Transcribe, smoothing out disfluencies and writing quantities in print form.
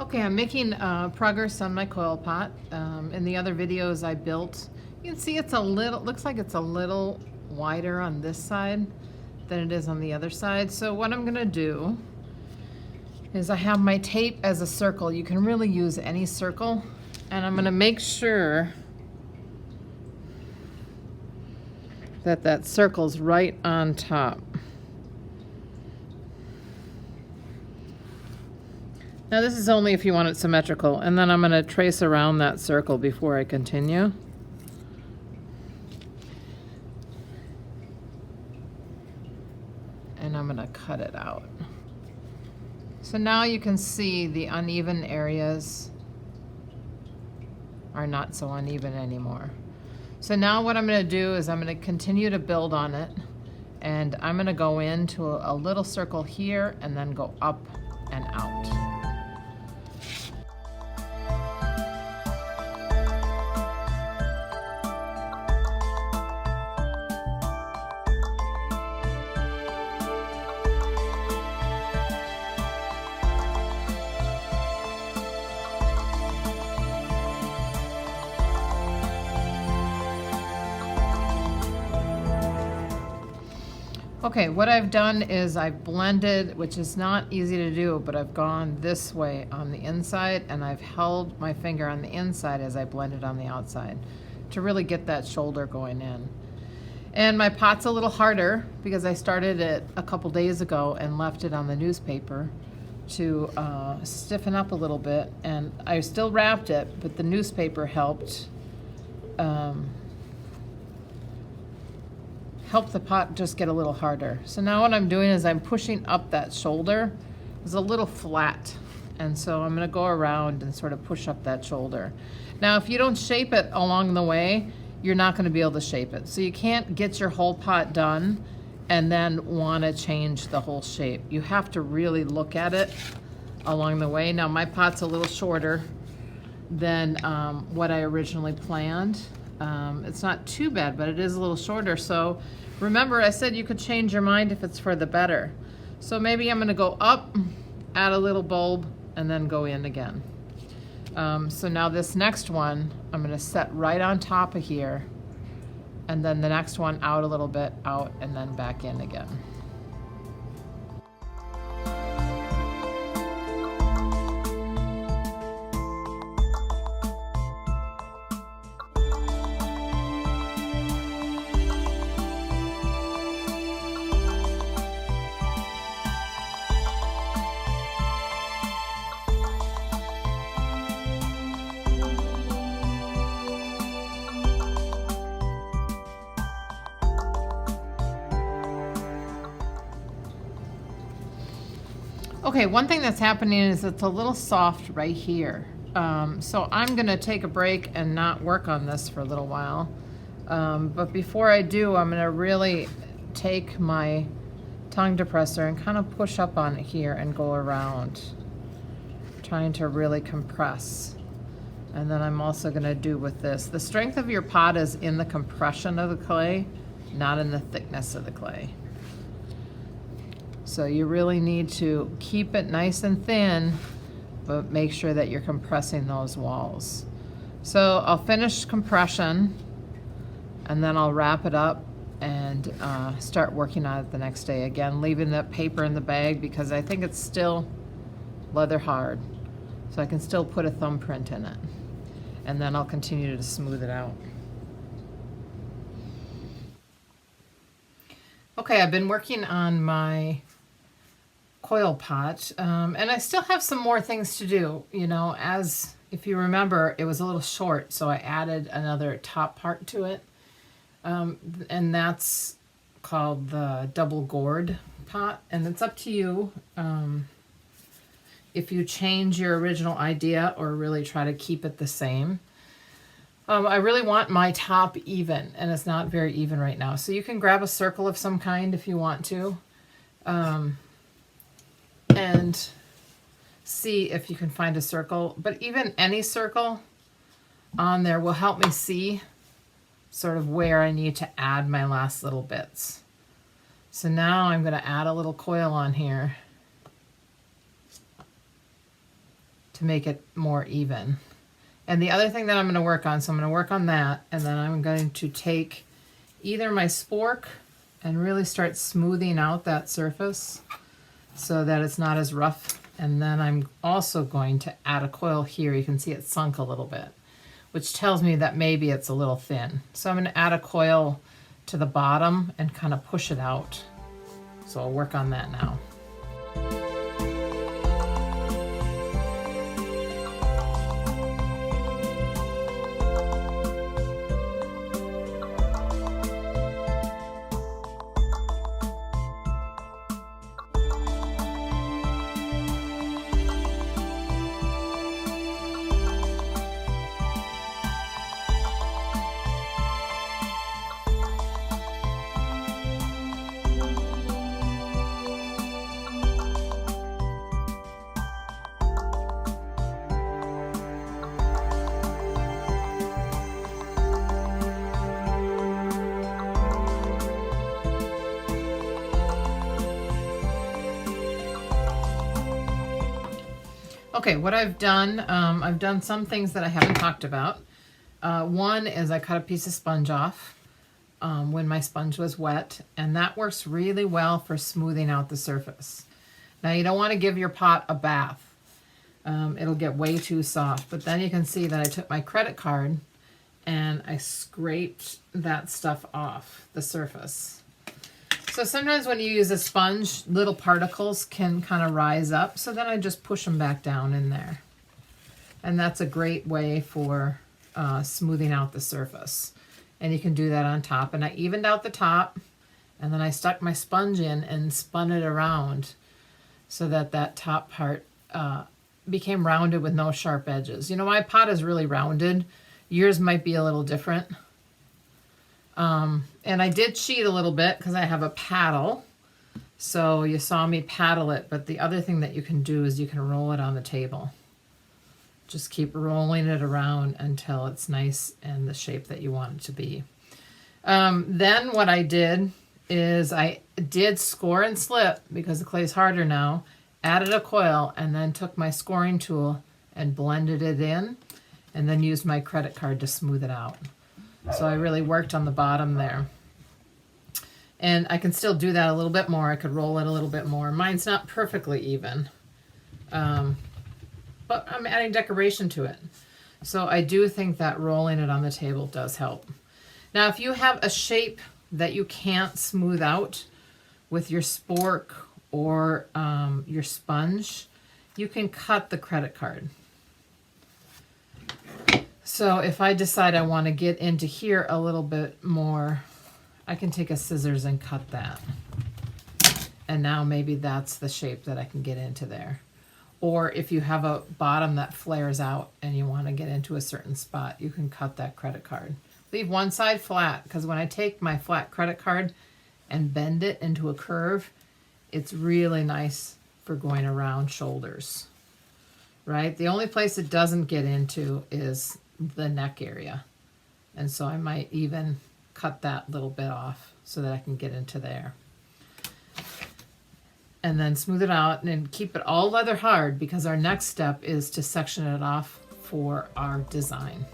Okay, I'm making progress on my coil pot. In the other videos I built, you can see it's a little, looks like it's a little wider on this side than it is on the other side. So what I'm gonna do is I have my tape as a circle. You can really use any circle. And I'm gonna make sure that that circle's right on top. Now this is only if you want it symmetrical, and then I'm going to trace around that circle before I continue. And I'm going to cut it out. So now you can see the uneven areas are not so uneven anymore. So now what I'm going to do is I'm going to continue to build on it, and I'm going to go into a little circle here and then go up and out. Okay, what I've done is I've blended, which is not easy to do, but I've gone this way on the inside, and I've held my finger on the inside as I blended on the outside to really get that shoulder going in. And my pot's a little harder because I started it a couple days ago and left it on the newspaper to stiffen up a little bit, and I still wrapped it, but the newspaper helped help the pot just get a little harder. So now what I'm doing is I'm pushing up that shoulder. It's a little flat, and so I'm going to go around and sort of push up that shoulder. Now if you don't shape it along the way, you're not going to be able to shape it. So you can't get your whole pot done and then want to change the whole shape. You have to really look at it along the way. Now my pot's a little shorter than what I originally planned. It's not too bad, but it is a little shorter. So remember, I said you could change your mind if it's for the better. So maybe I'm going to go up, add a little bulb, and then go in again. So now this next one, I'm going to set right on top of here, and then the next one out a little bit, out, and then back in again. Okay, one thing that's happening is it's a little soft right here. So I'm gonna take a break and not work on this for a little while. But before I do, I'm gonna really take my tongue depressor and kind of push up on it here and go around, trying to really compress. And then I'm also gonna do with this. The strength of your pot is in the compression of the clay, not in the thickness of the clay. So you really need to keep it nice and thin, but make sure that you're compressing those walls. So I'll finish compression, and then I'll wrap it up and start working on it the next day. Again, leaving the paper in the bag because I think it's still leather hard. So I can still put a thumbprint in it. And then I'll continue to smooth it out. Okay, I've been working on my coil pot, and I still have some more things to do. You know, as if you remember, it was a little short, so I added another top part to it, and that's called the double gourd pot, and it's up to you if you change your original idea or really try to keep it the same. I really want my top even, and it's not very even right now, so you can grab a circle of some kind if you want to. And see if you can find a circle, but even any circle on there will help me see sort of where I need to add my last little bits. So now I'm going to add a little coil on here to make it more even. And the other thing that I'm going to work on, so I'm going to work on that, and then I'm going to take either my spork and really start smoothing out that surface so that it's not as rough. And then I'm also going to add a coil here. You can see it sunk a little bit, which tells me that maybe it's a little thin. So I'm going to add a coil to the bottom and kind of push it out. So I'll work on that now. Okay, what I've done some things that I haven't talked about. One is I cut a piece of sponge off when my sponge was wet, and that works really well for smoothing out the surface. Now you don't want to give your pot a bath. It'll get way too soft, but then you can see that I took my credit card and I scraped that stuff off the surface. So sometimes when you use a sponge, little particles can kind of rise up, so then I just push them back down in there. And that's a great way for smoothing out the surface. And you can do that on top. And I evened out the top, and then I stuck my sponge in and spun it around so that that top part became rounded with no sharp edges. You know, my pot is really rounded. Yours might be a little different. And I did cheat a little bit because I have a paddle. So you saw me paddle it, but the other thing that you can do is you can roll it on the table. Just keep rolling it around until it's nice and the shape that you want it to be. Then what I did is I did score and slip because the clay's harder now, added a coil, and then took my scoring tool and blended it in, and then used my credit card to smooth it out. So I really worked on the bottom there. And I can still do that a little bit more. I could roll it a little bit more. Mine's not perfectly even, but I'm adding decoration to it. So I do think that rolling it on the table does help. Now, if you have a shape that you can't smooth out with your spork or your sponge, you can cut the credit card. So if I decide I want to get into here a little bit more, I can take a scissors and cut that. And now maybe that's the shape that I can get into there. Or if you have a bottom that flares out and you want to get into a certain spot, you can cut that credit card. Leave one side flat, because when I take my flat credit card and bend it into a curve, it's really nice for going around shoulders, right? The only place it doesn't get into is the neck area. And so I might even cut that little bit off so that I can get into there. And then smooth it out and keep it all leather hard, because our next step is to section it off for our design.